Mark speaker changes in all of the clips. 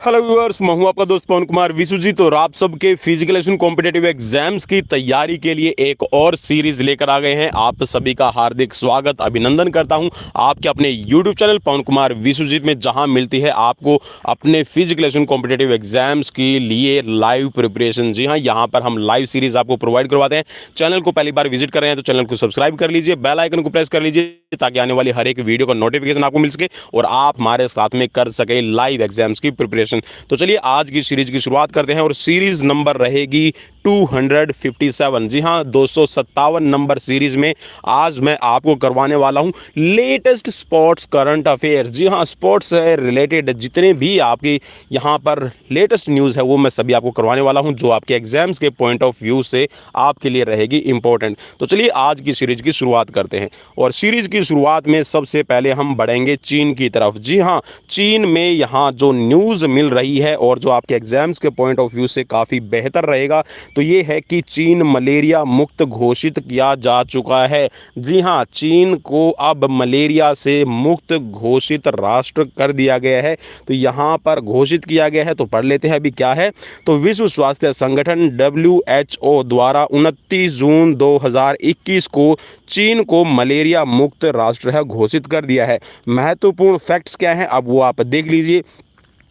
Speaker 1: Hello viewers, मैं हूं आपका दोस्त पवन कुमार विश्वजीत और आप सबके फिजिकल कॉम्पिटेटिव एग्जाम्स की तैयारी के लिए एक और सीरीज लेकर आ गए हैं। आप सभी का हार्दिक स्वागत अभिनंदन करता हूं आपके अपने यूट्यूब चैनल पवन कुमार विश्वजीत में, जहां मिलती है आपको अपने फिजिकल कॉम्पिटेटिव एग्जाम्स के लिए लाइव प्रिपरेशन। जी हां, यहां पर हम लाइव सीरीज आपको प्रोवाइड करवाते हैं। चैनल को पहली बार विजिट कर रहे हैं तो चैनल को सब्सक्राइब कर लीजिए, बेल आइकन को प्रेस कर लीजिए ताकि आने वाली हर एक वीडियो का नोटिफिकेशन आपको मिल सके और आप हमारे साथ में कर सके लाइव एग्जाम्स की प्रिपरेशन। तो चलिए आज की सीरीज की शुरुआत करते हैं और सीरीज नंबर रहेगी 257। जी हां, 257 नंबर सीरीज में आज मैं आपको करवाने वाला हूं लेटेस्ट स्पोर्ट्स करंट अफेयर्स। जी हां, स्पोर्ट्स से रिलेटेड जितने भी आपकी यहां पर लेटेस्ट न्यूज़ है वो मैं सभी आपको करवाने वाला हूं, जो आपके एग्जाम्स के पॉइंट ऑफ व्यू से आपके लिए रहेगी इंपॉर्टेंट। तो चलिए आज की सीरीज की शुरुआत करते हैं और सीरीज की शुरुआत में सबसे पहले हम बढ़ेंगे चीन की तरफ। जी हां, चीन में यहां जो न्यूज़ मिल रही है और जो आपके एग्जाम्स के पॉइंट ऑफ व्यू से काफ़ी बेहतर रहेगा तो ये है कि चीन मलेरिया मुक्त घोषित किया जा चुका है। जी हाँ, चीन को अब मलेरिया से मुक्त घोषित राष्ट्र कर दिया गया है। तो यहाँ पर घोषित किया गया है, तो पढ़ लेते हैं अभी क्या है। तो विश्व स्वास्थ्य संगठन WHO द्वारा 29 जून 2021 को चीन को मलेरिया मुक्त राष्ट्र है घोषित कर दिया है। महत्वपूर्ण फैक्ट्स क्या हैं अब वो आप देख लीजिए।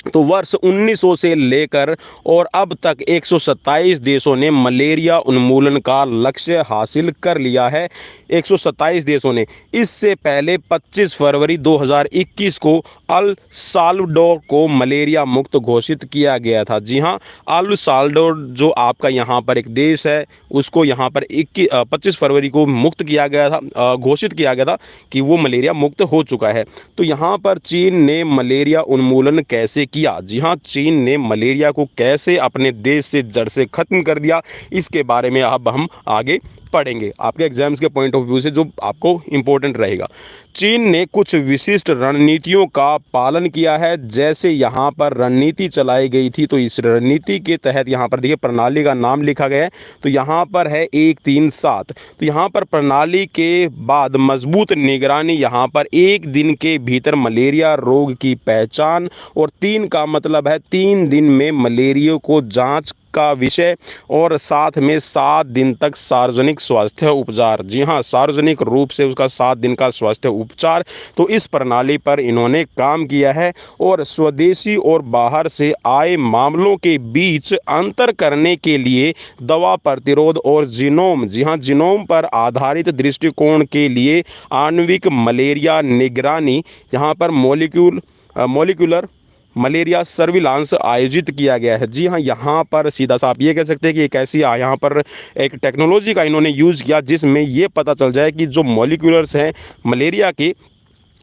Speaker 1: तो वर्ष 1900 से लेकर और अब तक 127 देशों ने मलेरिया उन्मूलन का लक्ष्य हासिल कर लिया है। 127 देशों ने। इससे पहले 25 फरवरी 2021 को अल साल्वडोर को मलेरिया मुक्त घोषित किया गया था। जी हाँ, अल साल्वडोर जो आपका यहाँ पर एक देश है, उसको यहाँ पर 25 फरवरी को मुक्त किया गया था, घोषित किया गया था कि वो मलेरिया मुक्त हो चुका है। तो यहाँ पर चीन ने मलेरिया उन्मूलन कैसे किया? जी हाँ, चीन ने मलेरिया को कैसे अपने देश से जड़ से खत्म कर दिया, इसके बारे में अब हम आगे पढ़ेंगे आपके एग्जाम्स के पॉइंट ऑफ व्यू से, जो आपको इंपॉर्टेंट रहेगा। चीन ने कुछ विशिष्ट रणनीतियों का पालन किया है। जैसे यहाँ पर रणनीति चलाई गई थी, तो इस रणनीति के तहत यहाँ पर देखिए प्रणाली का नाम लिखा गया है। तो यहाँ पर है 137। तो यहाँ पर प्रणाली के बाद मजबूत निगरानी, यहाँ पर एक दिन के भीतर मलेरिया रोग की पहचान, और 3 का मतलब है 3 दिन में मलेरिया को जांच का विषय, और साथ में 7 दिन तक सार्वजनिक स्वास्थ्य उपचार। जी हाँ, सार्वजनिक रूप से उसका 7 दिन का स्वास्थ्य उपचार। तो इस प्रणाली पर इन्होंने काम किया है और स्वदेशी और बाहर से आए मामलों के बीच अंतर करने के लिए दवा प्रतिरोध और जीनोम, जी हाँ, जीनोम पर आधारित दृष्टिकोण के लिए आणविक मलेरिया निगरानी, यहाँ पर मोलिकुलर मलेरिया सर्विलांस आयोजित किया गया है। जी हाँ, यहाँ पर सीधा सा आप ये कह सकते हैं कि एक ऐसी यहाँ पर एक टेक्नोलॉजी का इन्होंने यूज़ किया जिसमें ये पता चल जाए कि जो मॉलिक्यूलर्स हैं मलेरिया के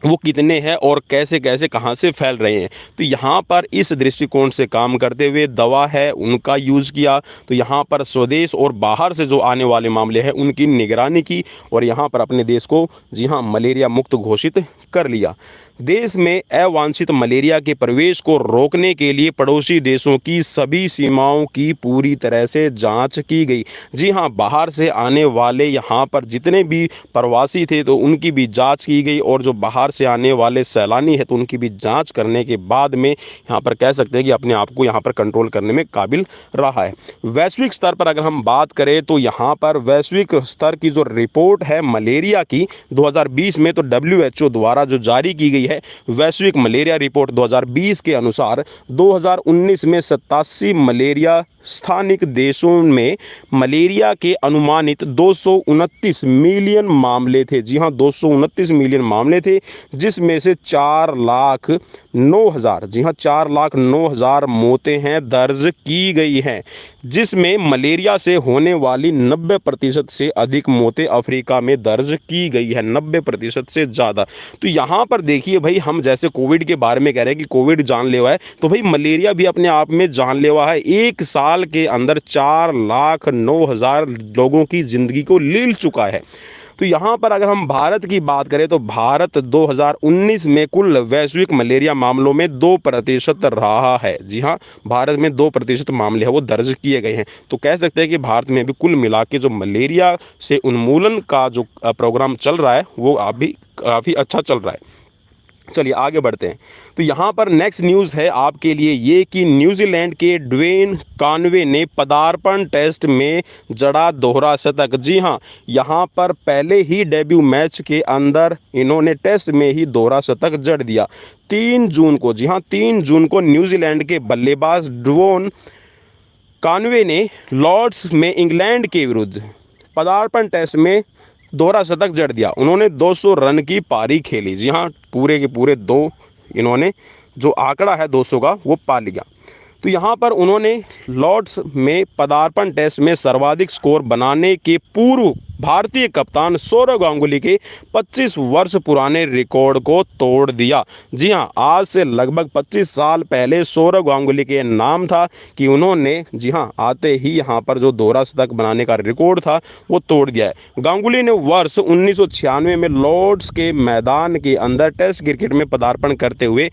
Speaker 1: वो कितने हैं और कैसे कैसे कहाँ से फैल रहे हैं। तो यहाँ पर इस दृष्टिकोण से काम करते हुए दवा है उनका यूज़ किया। तो यहाँ पर स्वदेश और बाहर से जो आने वाले मामले हैं उनकी निगरानी की और यहाँ पर अपने देश को, जी हाँ, मलेरिया मुक्त घोषित कर लिया। देश में अवांछित मलेरिया के प्रवेश को रोकने के लिए पड़ोसी देशों की सभी सीमाओं की पूरी तरह से जांच की गई। जी हाँ, बाहर से आने वाले यहाँ पर जितने भी प्रवासी थे तो उनकी भी जांच की गई, और जो बाहर से आने वाले सैलानी है तो उनकी भी जांच करने के बाद में यहाँ पर कह सकते हैं कि अपने आप को यहाँ पर कंट्रोल करने में काबिल रहा है। वैश्विक स्तर पर अगर हम बात करें तो यहाँ पर वैश्विक स्तर की जो रिपोर्ट है मलेरिया की 2020 में, तो WHO द्वारा जो जारी की गई है वैश्विक मलेरिया रिपोर्ट 2020 के अनुसार 2019 में 87 मलेरिया स्थानिक देशों में मलेरिया के अनुमानित 229 मिलियन मामले थे। जी हाँ, 229 मिलियन मामले थे, जिसमें से 4,09,000, जी हाँ, 4,09,000 मौतें हैं दर्ज की गई हैं, जिसमें मलेरिया से होने वाली 90% से अधिक मौतें अफ्रीका में दर्ज की गई है, 90% से ज़्यादा। तो यहाँ पर देखिए भाई, हम जैसे कोविड के बारे में कह रहे हैं कि कोविड जानलेवा है, तो भाई मलेरिया भी अपने आप में जानलेवा है। एक साल के अंदर 4,09,000 लोगों की जिंदगी को ले चुका है। तो यहाँ पर अगर हम भारत की बात करें तो भारत 2019 में कुल वैश्विक मलेरिया मामलों में 2% रहा है। जी हाँ, भारत में 2% मामले हैं वो दर्ज किए गए हैं। तो कह सकते हैं कि भारत में भी कुल मिला के जो मलेरिया से उन्मूलन का जो प्रोग्राम चल रहा है वो अभी काफ़ी अच्छा चल रहा है। चलिए आगे बढ़ते हैं। तो यहाँ पर नेक्स्ट न्यूज़ है आपके लिए ये कि न्यूजीलैंड के ड्वेन कॉनवे ने पदार्पण टेस्ट में जड़ा दोहरा शतक। जी हाँ, यहाँ पर पहले ही डेब्यू मैच के अंदर इन्होंने टेस्ट में ही दोहरा शतक जड़ दिया। 3 जून को, जी हाँ 3 जून को न्यूजीलैंड के बल्लेबाज ड्वेन कॉनवे ने लॉर्ड्स में इंग्लैंड के विरुद्ध पदार्पण टेस्ट में दोहरा शतक जड़ दिया। उन्होंने 200 रन की पारी खेली। जी हाँ, पूरे के पूरे इन्होंने जो आंकड़ा है 200 का वो पा लिया। तो यहाँ पर उन्होंने लॉर्ड्स में पदार्पण टेस्ट में सर्वाधिक स्कोर बनाने के पूर्व भारतीय कप्तान सौरव गांगुली के 25 वर्ष पुराने रिकॉर्ड को तोड़ दिया। जी हाँ, आज से लगभग 25 साल पहले सौरव गांगुली के नाम था कि उन्होंने, जी हाँ, आते ही यहाँ पर जो दोहरा शतक बनाने का रिकॉर्ड था वो तोड़ दिया है। गांगुली ने वर्ष 1996 में लॉर्ड्स के मैदान के अंदर टेस्ट क्रिकेट में पदार्पण करते हुए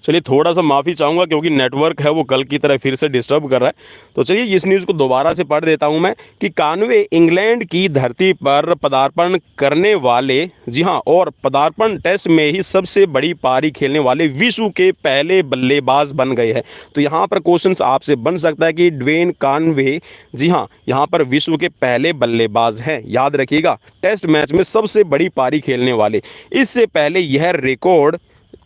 Speaker 1: चलिए थोड़ा सा माफ़ी चाहूँगा क्योंकि नेटवर्क है वो कल की तरह फिर से डिस्टर्ब कर रहा है। तो चलिए इस न्यूज़ को दोबारा से पढ़ देता हूँ मैं कि कॉनवे इंग्लैंड की धरती पर पदार्पण करने वाले, जी हाँ, और पदार्पण टेस्ट में ही सबसे बड़ी पारी खेलने वाले विश्व के पहले बल्लेबाज बन गए हैं। तो यहाँ पर क्वेश्चन आपसे बन सकता है कि ड्वेन कॉनवे, जी हाँ, यहाँ पर विश्व के पहले बल्लेबाज हैं। याद रखिएगा, टेस्ट मैच में सबसे बड़ी पारी खेलने वाले। इससे पहले यह रिकॉर्ड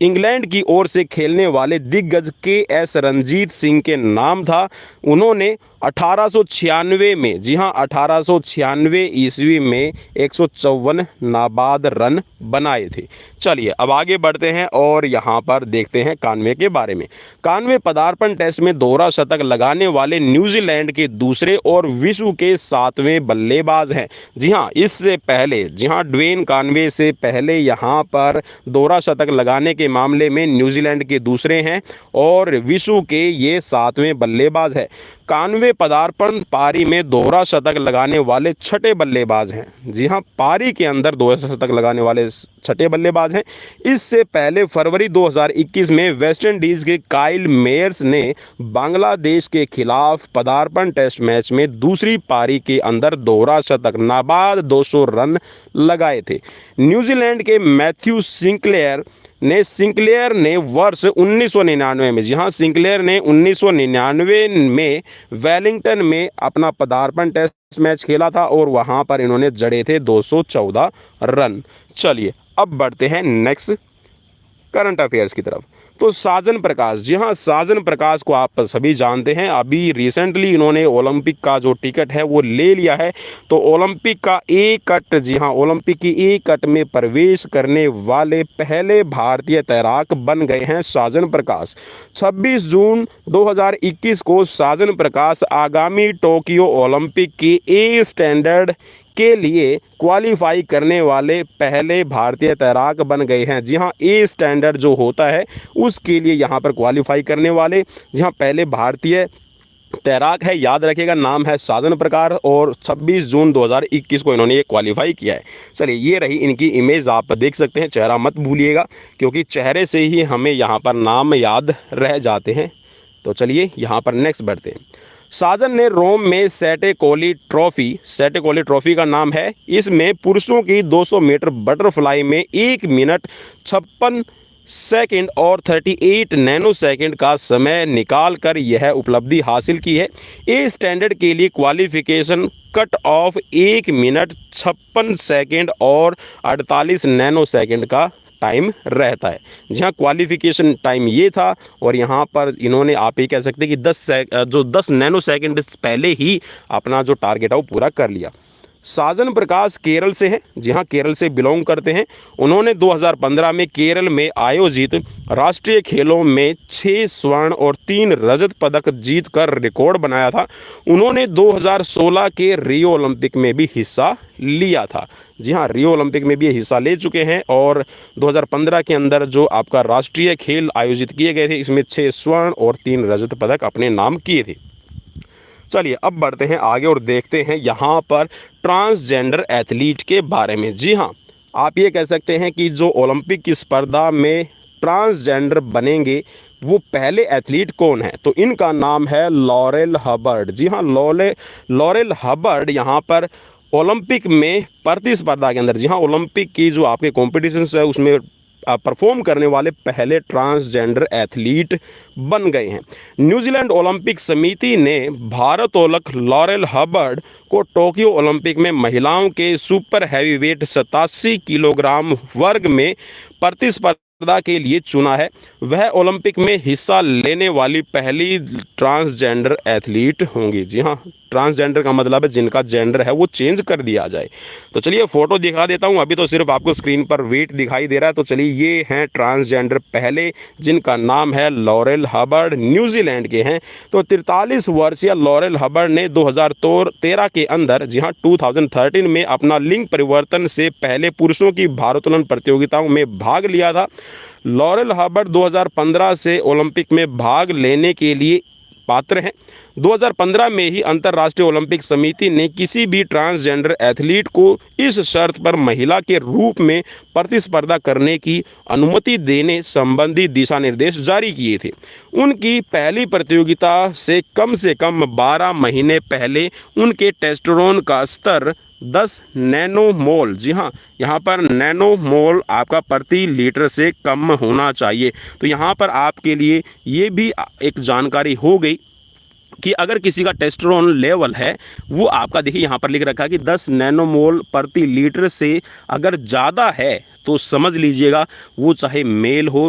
Speaker 1: इंग्लैंड की ओर से खेलने वाले दिग्गज के.एस. रणजीत सिंह के नाम था। उन्होंने 1896 में, जी हाँ 1896 ईस्वी में 154 नाबाद रन बनाए थे। चलिए अब आगे बढ़ते हैं और यहाँ पर देखते हैं कॉनवे के बारे में। कॉनवे पदार्पण टेस्ट में दोहरा शतक लगाने वाले न्यूजीलैंड के दूसरे और विश्व के 7वें बल्लेबाज हैं। जी हाँ, इससे पहले, जी हाँ, ड्वेन कॉनवे से पहले यहाँ पर दोहरा शतक लगाने के मामले में न्यूजीलैंड के दूसरे हैं और विश्व के ये 7वें बल्लेबाज हैं। कॉनवे पदार्पण पारी में दोहरा शतक लगाने वाले छठे बल्लेबाज हैं। जी हाँ, पारी के अंदर दोहरा शतक लगाने वाले छठे बल्लेबाज हैं। इससे पहले फरवरी 2021 में वेस्टइंडीज़ के काइल मेयर्स ने बांग्लादेश के खिलाफ पदार्पण टेस्ट मैच में दूसरी पारी के अंदर दोहरा शतक नाबाद 200 रन लगाए थे। न्यूजीलैंड के मैथ्यू सिंक्लेयर ने वर्ष 1999 में, जी हाँ, सिंक्लेयर ने 1999 में वेलिंगटन में अपना पदार्पण टेस्ट मैच खेला था और वहां पर इन्होंने जड़े थे 214 रन। चलिए अब बढ़ते हैं नेक्स्ट करंट अफेयर्स की तरफ। तो साजन प्रकाश, जी हाँ, साजन प्रकाश को आप सभी जानते हैं। अभी रिसेंटली इन्होंने ओलंपिक का जो टिकट है वो ले लिया है। तो ओलंपिक का ए कट, जी हाँ, ओलंपिक की ए कट में प्रवेश करने वाले पहले भारतीय तैराक बन गए हैं साजन प्रकाश। 26 जून 2021 को साजन प्रकाश आगामी टोक्यो ओलंपिक की ए स्टैंडर्ड के लिए क्वालिफाई करने वाले पहले भारतीय तैराक बन गए हैं। जी हाँ, ए स्टैंडर्ड जो होता है उसके लिए यहाँ पर क्वालिफाई करने वाले, जी हाँ, पहले भारतीय तैराक है। याद रखिएगा, नाम है साजन प्रकाश और 26 जून 2021 को इन्होंने ये क्वालिफाई किया है। चलिए ये रही इनकी इमेज, आप देख सकते हैं। चेहरा मत भूलिएगा क्योंकि चेहरे से ही हमें यहाँ पर नाम याद रह जाते हैं। तो चलिए यहाँ पर नेक्स्ट बढ़ते हैं। साजन ने रोम में सेटेकोली ट्रॉफी का नाम है। इसमें पुरुषों की 200 मीटर बटरफ्लाई में 1 मिनट 56 सेकंड और 38 नैनो सेकंड का समय निकालकर यह उपलब्धि हासिल की है। ए स्टैंडर्ड के लिए qualification cut off 1 minute 56 second और 48 नैनो सेकंड का टाइम रहता है। जहाँ क्वालिफिकेशन टाइम ये था और यहाँ पर इन्होंने, आप ये कह सकते हैं कि 10 नैनो सेकंड पहले ही अपना जो टारगेट है वो पूरा कर लिया। साजन प्रकाश केरल से हैं। जी हाँ, केरल से बिलोंग करते हैं। उन्होंने 2015 में केरल में आयोजित राष्ट्रीय खेलों में 6 स्वर्ण और 3 रजत पदक जीतकर रिकॉर्ड बनाया था। उन्होंने 2016 के रियो ओलंपिक में भी हिस्सा लिया था। जी हाँ, रियो ओलंपिक में भी हिस्सा ले चुके हैं और 2015 के अंदर जो आपका राष्ट्रीय खेल आयोजित किए गए थे इसमें 6 स्वर्ण और 3 रजत पदक अपने नाम किए थे। चलिए अब बढ़ते हैं आगे और देखते हैं यहाँ पर ट्रांसजेंडर एथलीट के बारे में। जी हाँ, आप ये कह सकते हैं कि जो ओलंपिक की स्पर्धा में ट्रांसजेंडर बनेंगे वो पहले एथलीट कौन है, तो इनका नाम है लॉरेल हबर्ड। जी हाँ, लॉरेल हबर्ड यहाँ पर ओलंपिक में प्रतिस्पर्धा के अंदर, जी हाँ, ओलंपिक की जो आपके कॉम्पिटिशन्स है उसमें परफॉर्म करने वाले पहले ट्रांसजेंडर एथलीट बन गए हैं। न्यूजीलैंड ओलंपिक समिति ने भारोत्तोलक लॉरेल हबर्ड को टोक्यो ओलंपिक में महिलाओं के सुपर हैवीवेट 87 किलोग्राम वर्ग में प्रतिस्पर्धा के लिए चुना है। वह ओलंपिक में हिस्सा लेने वाली पहली ट्रांसजेंडर एथलीट होंगी। जी हाँ, ट्रांसजेंडर का मतलब है जिनका जेंडर है वो चेंज कर दिया जाए। तो चलिए फ़ोटो दिखा देता हूँ, अभी तो सिर्फ आपको स्क्रीन पर वेट दिखाई दे रहा है। तो चलिए ये हैं ट्रांसजेंडर पहले, जिनका नाम है लॉरेल हबर्ड, न्यूजीलैंड के हैं। तो 43 वर्षीय लॉरेल हबर्ड ने 2013 के अंदर, जी हाँ 2013 में अपना लिंग परिवर्तन से पहले पुरुषों की भारोत्तोलन प्रतियोगिताओं में भाग लिया था। लॉरेल हबर्ड 2015 से ओलंपिक में भाग लेने के लिए पात्र हैं। 2015 में ही अंतर्राष्ट्रीय ओलंपिक समिति ने किसी भी ट्रांसजेंडर एथलीट को इस शर्त पर महिला के रूप में प्रतिस्पर्धा करने की अनुमति देने संबंधी दिशा निर्देश जारी किए थे। उनकी पहली प्रतियोगिता से कम 12 महीने पहले उनके टेस्टोस्टेरोन का स्तर 10 नैनोमोल, जी हाँ, यहाँ पर नैनोमोल आपका प्रति लीटर से कम होना चाहिए। तो यहाँ पर आपके लिए ये भी एक जानकारी हो गई कि अगर किसी का टेस्टोस्टेरोन लेवल है वो आपका, देखिए यहाँ पर लिख रखा है कि 10 नैनोमोल प्रति लीटर से अगर ज़्यादा है तो समझ लीजिएगा वो चाहे मेल हो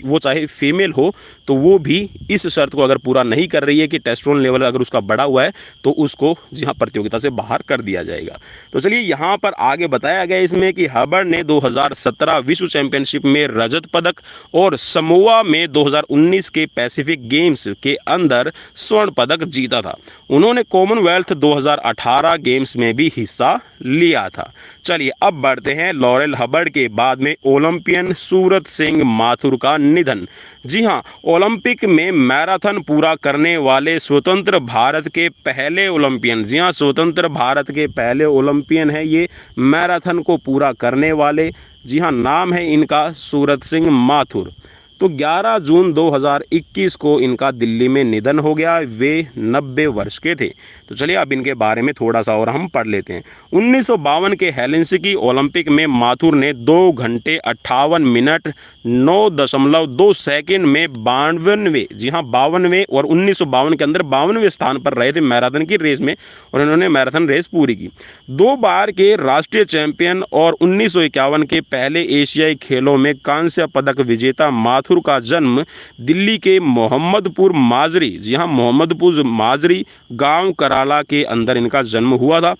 Speaker 1: वो चाहे फीमेल हो, तो वो भी इस शर्त को अगर पूरा नहीं कर रही है कि टेस्टोस्टेरोन लेवल अगर उसका बढ़ा हुआ है तो उसको, जी हाँ, प्रतियोगिता से बाहर कर दिया जाएगा। तो चलिए यहाँ पर आगे बताया गया इसमें कि हबर्ड ने 2017 विश्व चैंपियनशिप में रजत पदक और समोआ में 2019 के पैसिफिक गेम्स के अंदर स्वर्ण पदक जीता था। उन्होंने कॉमनवेल्थ 2018 गेम्स में भी हिस्सा लिया था। चलिए अब बढ़ते हैं लॉरेल हबर्ड के बाद में ओलंपियन सूरत सिंह माथुर का निधन। जी हाँ, ओलंपिक में मैराथन पूरा करने वाले स्वतंत्र भारत के पहले ओलंपियन, जी हाँ, स्वतंत्र भारत के पहले ओलंपियन है ये, मैराथन को पूरा करने वाले। जी हाँ, नाम है इनका सूरत सिंह माथुर। तो 11 जून 2021 को इनका दिल्ली में निधन हो गया। वे 90 वर्ष के थे। तो चलिए अब इनके बारे में थोड़ा सा और हम पढ़ लेते हैं। 1952 के हेलसिंकी ओलंपिक में माथुर ने 2 घंटे 58 मिनट 9.2 सेकंड में 52वें, जी हाँ 52वें, और 1952 के अंदर 52वें स्थान पर रहे थे मैराथन की रेस में, और इन्होंने मैराथन रेस पूरी की। 2 बार के राष्ट्रीय चैंपियन और 1951 के पहले एशियाई खेलों में कांस्य पदक विजेता माथुर का जन्म दिल्ली के मोहम्मदपुर माजरी, जी हाँ मोहम्मदपुर माजरी गांव कराला के अंदर इनका जन्म हुआ था।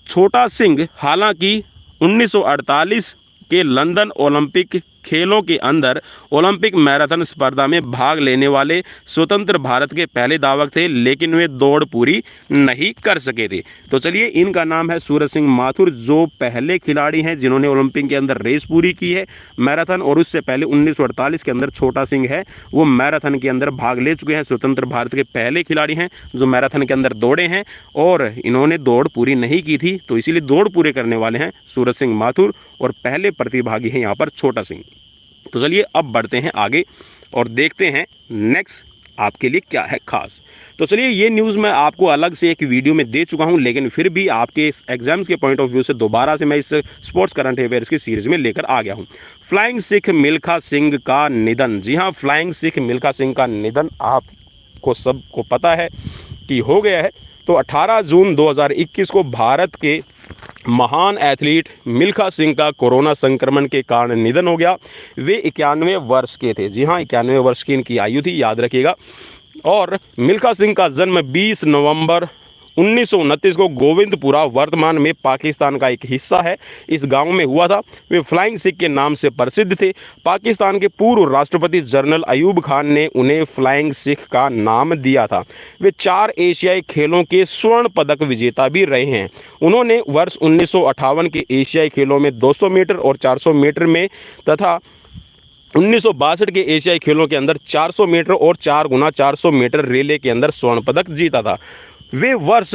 Speaker 1: छोटा सिंह हालांकि 1948 के लंदन ओलंपिक खेलों के अंदर ओलंपिक मैराथन स्पर्धा में भाग लेने वाले स्वतंत्र भारत के पहले धावक थे, लेकिन वे दौड़ पूरी नहीं कर सके थे। तो चलिए इनका नाम है सूरज सिंह माथुर, जो पहले खिलाड़ी हैं जिन्होंने ओलंपिक के अंदर रेस पूरी की है मैराथन, और उससे पहले 1948 के अंदर छोटा सिंह है वो मैराथन के अंदर भाग ले चुके हैं। स्वतंत्र भारत के पहले खिलाड़ी हैं जो मैराथन के अंदर दौड़े हैं, और इन्होंने दौड़ पूरी नहीं की थी, तो इसीलिए दौड़ पूरे करने वाले हैं सूरज सिंह माथुर, और पहले प्रतिभागी हैं यहाँ पर छोटा सिंह। तो चलिए अब बढ़ते हैं आगे और देखते हैं नेक्स्ट आपके लिए क्या है खास। तो चलिए ये न्यूज़ मैं आपको अलग से एक वीडियो में दे चुका हूं, लेकिन फिर भी आपके एग्जाम्स के पॉइंट ऑफ व्यू से दोबारा से मैं इस स्पोर्ट्स करंट अफेयर्स की सीरीज में लेकर आ गया हूं। फ्लाइंग सिख मिल्खा सिंह का निधन। जी हाँ, फ्लाइंग सिख मिल्खा सिंह का निधन आपको सबको पता है कि हो गया है। तो 18 जून 2021 को भारत के महान एथलीट मिल्खा सिंह का कोरोना संक्रमण के कारण निधन हो गया। वे 91 वर्ष के थे। जी हाँ, 91 वर्ष की इनकी आयु थी, याद रखिएगा। और मिल्खा सिंह का जन्म 20 नवंबर 1929 को गोविंदपुरा, वर्तमान में पाकिस्तान का एक हिस्सा है, इस गांव में हुआ था। वे फ्लाइंग सिख के नाम से प्रसिद्ध थे। पाकिस्तान के पूर्व राष्ट्रपति जनरल अयूब खान ने उन्हें फ्लाइंग सिख का नाम दिया था। वे 4 एशियाई खेलों के स्वर्ण पदक विजेता भी रहे हैं। उन्होंने वर्ष 1958 के एशियाई खेलों में 200 मीटर और 400 मीटर में तथा 1962 के एशियाई खेलों के अंदर 400 मीटर और 4 गुना 400 मीटर रिले के अंदर स्वर्ण पदक जीता था। वे वर्ष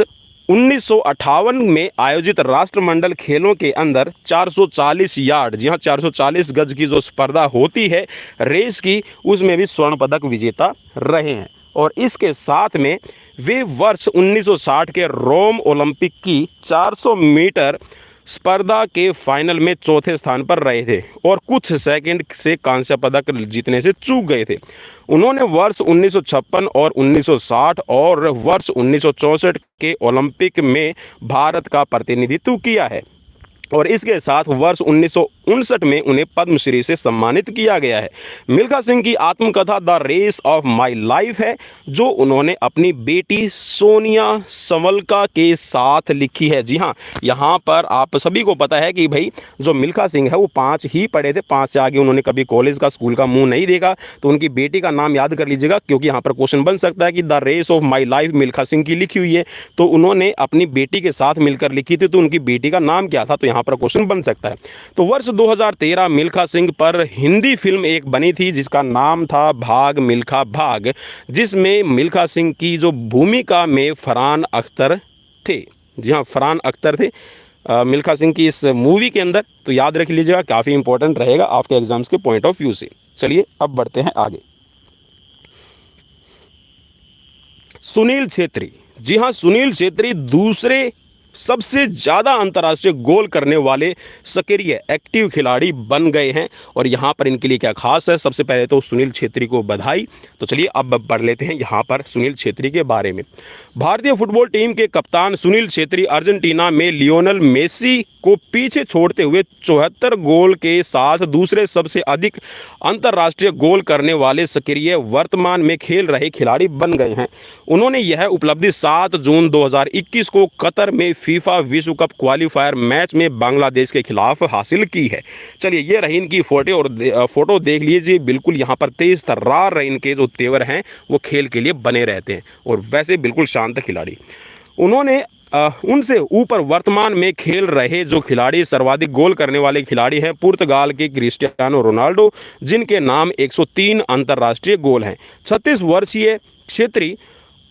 Speaker 1: 1958 में आयोजित राष्ट्रमंडल खेलों के अंदर 440 यार्ड, जी हाँ 440 गज की जो स्पर्धा होती है रेस की, उसमें भी स्वर्ण पदक विजेता रहे हैं। और इसके साथ में वे वर्ष 1960 के रोम ओलंपिक की 400 मीटर स्पर्धा के फाइनल में चौथे स्थान पर रहे थे और कुछ सेकंड से कांस्य पदक जीतने से चूक गए थे। उन्होंने वर्ष 1956 और 1960 और वर्ष 1964 के ओलंपिक में भारत का प्रतिनिधित्व किया है और इसके साथ वर्ष 1959 में उन्हें पद्मश्री से सम्मानित किया गया है। मिल्खा सिंह की आत्मकथा the race of my life है, जो उन्होंने अपनी बेटी सोनिया संवलका के साथ लिखी है। जी हाँ, यहाँ पर आप सभी को पता है कि भाई जो मिल्खा सिंह है वो 5 ही पढ़े थे, 5 से आगे उन्होंने कभी कॉलेज का स्कूल का मुंह नहीं देखा। तो उनकी बेटी का नाम याद कर लीजिएगा, क्योंकि यहाँ पर क्वेश्चन बन सकता है कि the race of my life Milkha Singh की लिखी हुई है, तो उन्होंने अपनी बेटी के साथ मिलकर लिखी थी, तो उनकी बेटी का नाम क्या था, तो यहाँ पर क्वेश्चन बन सकता है। तो वर्ष 2013 मिल्खा सिंह पर हिंदी फिल्म एक बनी थी जिसका नाम था भाग मिल्खा भाग, जिसमें मिल्खा सिंह की जो भूमिका में फरहान अख्तर थे। जी हाँ, फरहान अख्तर थे मिल्खा सिंह की इस मूवी के अंदर। तो याद रख लीजिएगा, काफ़ी इंपॉर्टेंट रहेगा आपके एग्जाम्स के पॉइंट ऑफ व्यू से। चलिए अब बढ़ते हैं आगे। सुनील छेत्री। जी हाँ, सुनील छेत्री दूसरे सबसे ज़्यादा अंतर्राष्ट्रीय गोल करने वाले सक्रिय एक्टिव खिलाड़ी बन गए हैं और यहाँ पर इनके लिए क्या खास है। सबसे पहले तो सुनील छेत्री को बधाई। तो चलिए अब पढ़ लेते हैं यहाँ पर सुनील छेत्री के बारे में। भारतीय फुटबॉल टीम के कप्तान सुनील छेत्री अर्जेंटीना में लियोनेल मेसी को पीछे छोड़ते हुए 74 गोल के साथ दूसरे सबसे अधिक अंतर्राष्ट्रीय गोल करने वाले सक्रिय वर्तमान में खेल रहे खिलाड़ी बन गए हैं। उन्होंने यह उपलब्धि 7 जून 2021 को कतर में फीफा विश्व कप क्वालिफायर मैच में बांग्लादेश के खिलाफ हासिल की है। चलिए ये रही इनकी फोटो देख लीजिए। बिल्कुल यहाँ पर तेज तर्रार इनके जो तेवर हैं वो खेल के लिए बने रहते हैं और वैसे बिल्कुल शांत खिलाड़ी। उन्होंने उनसे ऊपर वर्तमान में खेल रहे जो खिलाड़ी सर्वाधिक गोल करने वाले खिलाड़ी हैं पुर्तगाल के क्रिस्टियानो रोनाल्डो, जिनके नाम 103 अंतर्राष्ट्रीय गोल हैं। 36 वर्षीय छेत्री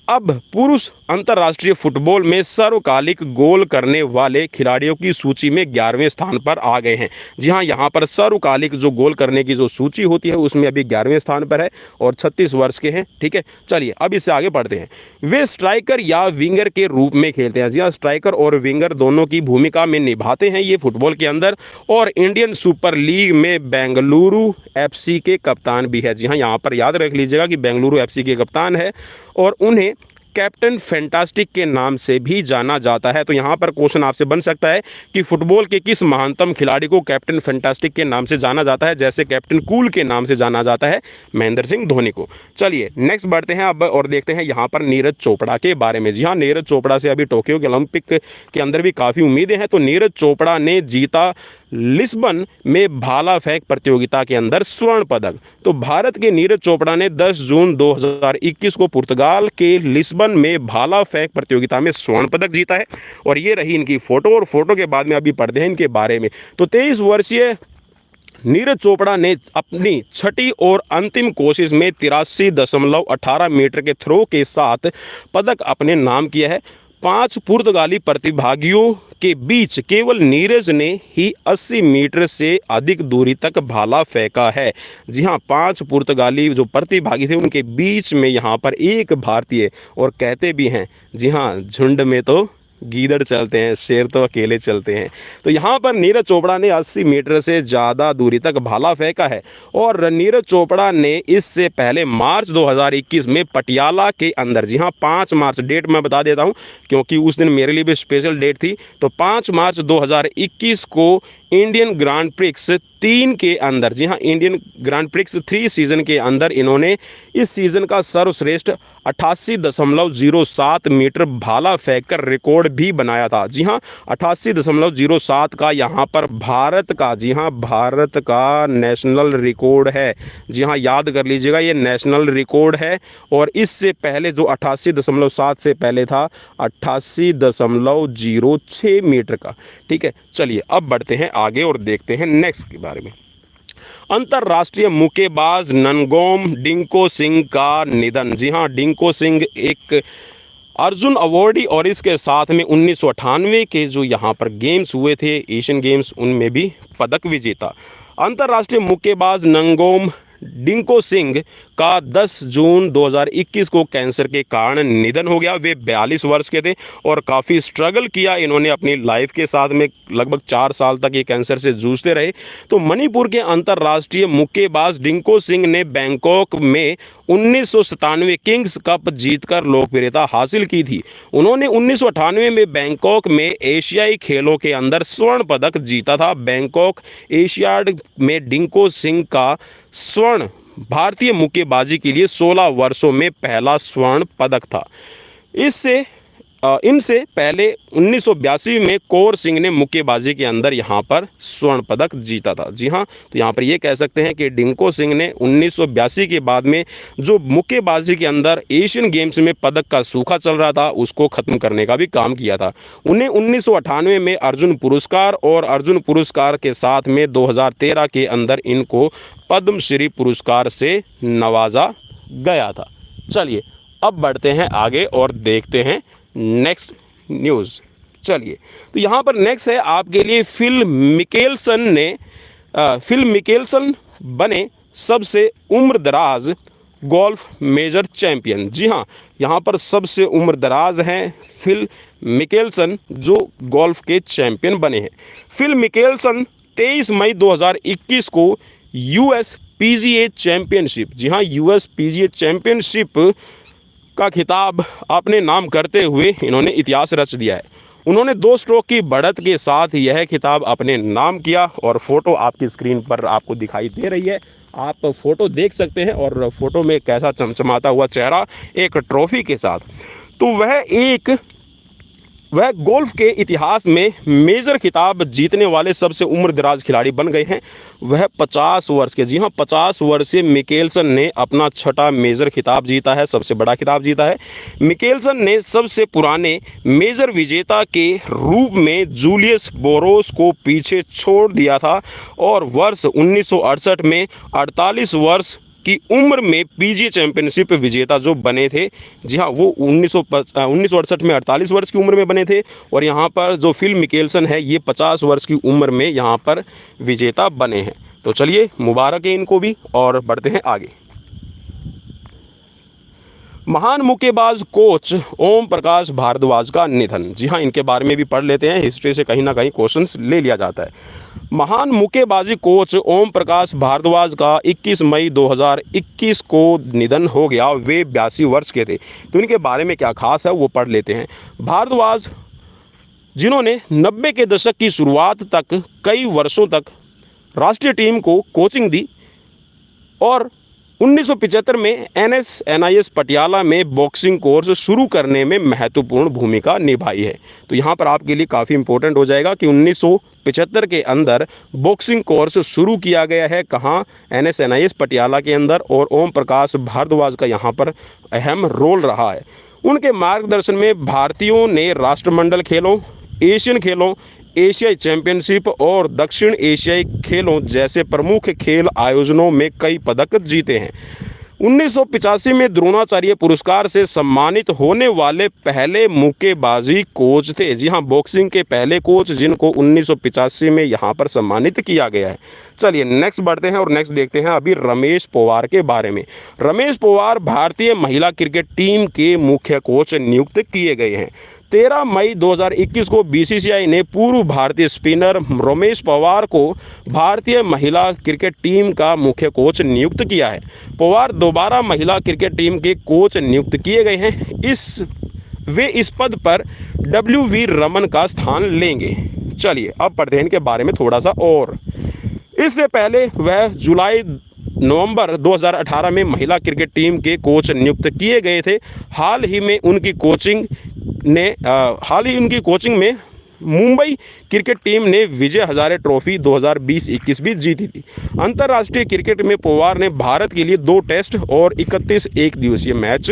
Speaker 1: अब पुरुष अंतर्राष्ट्रीय फुटबॉल में सर्वकालिक गोल करने वाले खिलाड़ियों की सूची में 11वें स्थान पर आ गए हैं। जी हाँ, यहाँ पर सर्वकालिक जो गोल करने की जो सूची होती है उसमें अभी 11वें स्थान पर है और 36 वर्ष के हैं। ठीक है, चलिए अब इससे आगे बढ़ते हैं। वे स्ट्राइकर या विंगर के रूप में खेलते हैं। जी हाँ, स्ट्राइकर और विंगर दोनों की भूमिका में निभाते हैं ये फुटबॉल के अंदर और इंडियन सुपर लीग में बेंगलुरु FC के कप्तान भी है। जी हाँ, यहाँ पर याद रख लीजिएगा कि बेंगलुरु FC के कप्तान है और उन्हें कैप्टन फैंटास्टिक के नाम से भी जाना जाता है। तो यहाँ पर क्वेश्चन आपसे बन सकता है कि फुटबॉल के किस महानतम खिलाड़ी को कैप्टन फैंटास्टिक के नाम से जाना जाता है, जैसे कैप्टन कूल के नाम से जाना जाता है महेंद्र सिंह धोनी को। चलिए नेक्स्ट बढ़ते हैं अब और देखते हैं यहाँ पर नीरज चोपड़ा के बारे में। जी हाँ, नीरज चोपड़ा से अभी टोक्यो के ओलंपिक के अंदर भी काफ़ी उम्मीदें हैं। तो नीरज चोपड़ा ने जीता लिस्बन में भाला फेंक प्रतियोगिता के अंदर स्वर्ण पदक। तो भारत के नीरज चोपड़ा ने 10 जून 2021 को पुर्तगाल के लिस्बन में भाला फेंक प्रतियोगिता में स्वर्ण पदक जीता है और ये रही इनकी फोटो और फोटो के बाद में अभी पढ़ते हैं इनके बारे में। तो 23 वर्षीय नीरज चोपड़ा ने अपनी छठी और अंतिम कोशिश में 83.18 मीटर के थ्रो के साथ पदक अपने नाम किया है। 5 पुर्तगाली प्रतिभागियों के बीच केवल नीरज ने ही 80 मीटर से अधिक दूरी तक भाला फेंका है। जी हाँ, 5 पुर्तगाली जो प्रतिभागी थे उनके बीच में यहाँ पर एक भारतीय, और कहते भी हैं जी हाँ, झुंड में तो गीदड़ चलते हैं, शेर तो अकेले चलते हैं। तो यहाँ पर नीरज चोपड़ा ने 80 मीटर से ज़्यादा दूरी तक भाला फेंका है और नीरज चोपड़ा ने इससे पहले मार्च 2021 में पटियाला के अंदर, जी हाँ 5 मार्च, डेट मैं बता देता हूँ क्योंकि उस दिन मेरे लिए भी स्पेशल डेट थी। तो 5 मार्च 2021 को इंडियन ग्रांड प्रिक्स 3 के अंदर, जी हाँ इंडियन ग्रांड प्रिक्स 3 सीज़न के अंदर इन्होंने इस सीज़न का सर्वश्रेष्ठ 88.07 मीटर भाला फेंककर रिकॉर्ड भी बनाया था। जी हाँ, 88.07 का यहाँ पर भारत का, जी हाँ भारत का नेशनल रिकॉर्ड है। जी हाँ, याद कर लीजिएगा ये नेशनल रिकॉर्ड है। और इससे पहले जो 88.7 से पहले था 88.06 मीटर का। ठीक है, चलिए अब बढ़ते हैं आगे और देखते हैं नेक्स्ट के बारे में। अंतर्राष्ट्रीय मुक्केबाज ननगोम डिंको सिंह का निधन। जी हाँ, डिंको सिंह एक अर्जुन अवार्डी और इसके साथ में 1998 के जो यहाँ पर गेम्स हुए थे एशियन गेम्स, उनमें भी पदक विजेता। अंतर्राष्ट्रीय मुक्केबाज नंगोम डिंको सिंह का 10 जून 2021 को कैंसर के कारण निधन हो गया। वे 42 वर्ष के थे और काफ़ी स्ट्रगल किया इन्होंने अपनी लाइफ के साथ में। लगभग 4 साल तक ये कैंसर से जूझते रहे। तो मणिपुर के अंतर्राष्ट्रीय मुक्केबाज डिंको सिंह ने बैंकॉक में 1997 किंग्स कप जीतकर लोकप्रियता हासिल की थी। उन्होंने 1998 में बैंकॉक में एशियाई खेलों के अंदर स्वर्ण पदक जीता था। बैंकॉक एशियाड में डिंको सिंह का स्वर्ण भारतीय मुक्केबाजी के लिए 16 वर्षों में पहला स्वर्ण पदक था। इनसे पहले 1982 में कौर सिंह ने मुक्केबाजी के अंदर यहाँ पर स्वर्ण पदक जीता था। जी हाँ, तो यहाँ पर ये कह सकते हैं कि डिंको सिंह ने 1982 के बाद में जो मुक्केबाजी के अंदर एशियन गेम्स में पदक का सूखा चल रहा था उसको ख़त्म करने का भी काम किया था। उन्हें 1998 में अर्जुन पुरस्कार और अर्जुन पुरस्कार के साथ में 2013 के अंदर इनको पद्मश्री पुरस्कार से नवाजा गया था। चलिए अब बढ़ते हैं आगे और देखते हैं नेक्स्ट न्यूज़। चलिए, तो यहाँ पर नेक्स्ट है आपके लिए फिल मिकेल्सन बने सबसे उम्रदराज गोल्फ मेजर चैंपियन। जी हाँ, यहाँ पर सबसे उम्रदराज हैं फिल मिकेल्सन जो गोल्फ के चैंपियन बने हैं। फिल मिकेल्सन 23 मई 2021 को यूएस पीजीए चैंपियनशिप, जी हाँ, यूएस पीजीए चैंपियनशिप का खिताब अपने नाम करते हुए इन्होंने इतिहास रच दिया है। उन्होंने 2 स्ट्रोक की बढ़त के साथ यह खिताब अपने नाम किया और फ़ोटो आपकी स्क्रीन पर आपको दिखाई दे रही है। आप फ़ोटो देख सकते हैं और फ़ोटो में कैसा चमचमाता हुआ चेहरा एक ट्रॉफ़ी के साथ। तो वह गोल्फ के इतिहास में मेजर खिताब जीतने वाले सबसे उम्रदराज खिलाड़ी बन गए हैं। वह 50 वर्ष के, जी हाँ, 50 वर्षीय मिकेल्सन ने अपना 6ठा मेजर खिताब जीता है, सबसे बड़ा खिताब जीता है। मिकेल्सन ने सबसे पुराने मेजर विजेता के रूप में जूलियस बोरोस को पीछे छोड़ दिया था और वर्ष 1968 में 48 वर्ष की उम्र में पीजीए चैंपियनशिप विजेता जो बने थे, जी हाँ, वो 1968 में 48 वर्ष की उम्र में बने थे। और यहाँ पर जो फिल मिकेल्सन है ये 50 वर्ष की उम्र में यहाँ पर विजेता बने हैं। तो चलिए मुबारक है इनको भी और बढ़ते हैं आगे। महान मुक्केबाज कोच ओम प्रकाश भारद्वाज का निधन। जी हाँ, इनके बारे में भी पढ़ लेते हैं, हिस्ट्री से कहीं ना कहीं क्वेश्चंस ले लिया जाता है। महान मुक्केबाजी कोच ओम प्रकाश भारद्वाज का 21 मई 2021 को निधन हो गया। वे 82 वर्ष के थे। तो इनके बारे में क्या खास है वो पढ़ लेते हैं। भारद्वाज जिन्होंने 90 के दशक की शुरुआत तक कई वर्षों तक राष्ट्रीय टीम को कोचिंग दी और 1975 में NIS पटियाला में बॉक्सिंग कोर्स शुरू करने में महत्वपूर्ण भूमिका निभाई है। तो यहाँ पर आपके लिए काफ़ी इंपॉर्टेंट हो जाएगा कि 1975 के अंदर बॉक्सिंग कोर्स शुरू किया गया है। कहाँ? NIS पटियाला के अंदर। और ओम प्रकाश भारद्वाज का यहाँ पर अहम रोल रहा है। उनके मार्गदर्शन में भारतीयों ने राष्ट्रमंडल खेलों, एशियन खेलों, एशियाई चैंपियनशिप और दक्षिण एशियाई खेलों जैसे प्रमुख खेल आयोजनों में कई पदक जीते हैं। 1985 में द्रोणाचार्य पुरस्कार से सम्मानित होने वाले पहले मुक्केबाजी कोच थे। जी हाँ, बॉक्सिंग के पहले कोच जिनको 1985 में यहाँ पर सम्मानित किया गया है। चलिए नेक्स्ट बढ़ते हैं और नेक्स्ट देखते हैं अभी रमेश पोवार के बारे में। रमेश पोवार भारतीय महिला क्रिकेट टीम के मुख्य कोच नियुक्त किए गए हैं। 13 मई 2021 को BCCI ने पूर्व भारतीय स्पिनर रमेश पवार को भारतीय महिला क्रिकेट टीम का मुख्य कोच नियुक्त किया है। पवार दोबारा महिला क्रिकेट टीम के कोच नियुक्त किए गए हैं। वे इस पद पर WV रमन का स्थान लेंगे। चलिए अब पढ़ते हैं इनके बारे में थोड़ा सा और। इससे पहले वह नवंबर 2018 में महिला क्रिकेट टीम के कोच नियुक्त किए गए थे। हाल ही उनकी कोचिंग में मुंबई क्रिकेट टीम ने विजय हजारे ट्रॉफी 2020-21 भी जीती थी। अंतर्राष्ट्रीय क्रिकेट में पवार ने भारत के लिए 2 टेस्ट और 31 एक दिवसीय मैच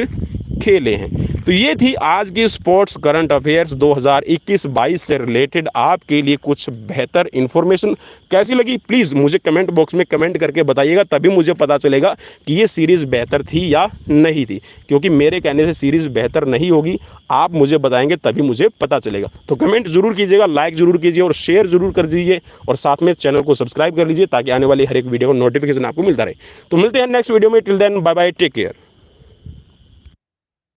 Speaker 1: खेले हैं। तो ये थी आज की स्पोर्ट्स करंट अफेयर्स 2021-22 से रिलेटेड आपके लिए कुछ बेहतर इन्फॉर्मेशन। कैसी लगी प्लीज़ मुझे कमेंट बॉक्स में कमेंट करके बताइएगा, तभी मुझे पता चलेगा कि ये सीरीज़ बेहतर थी या नहीं थी, क्योंकि मेरे कहने से सीरीज़ बेहतर नहीं होगी, आप मुझे बताएंगे तभी मुझे पता चलेगा। तो कमेंट जरूर कीजिएगा, लाइक जरूर कीजिए और शेयर जरूर कर दीजिए, और साथ में चैनल को सब्सक्राइब कर लीजिए ताकि आने वाली हर एक वीडियो का नोटिफिकेशन आपको मिलता रहे। तो मिलते हैं नेक्स्ट वीडियो में, till then bye bye, take care.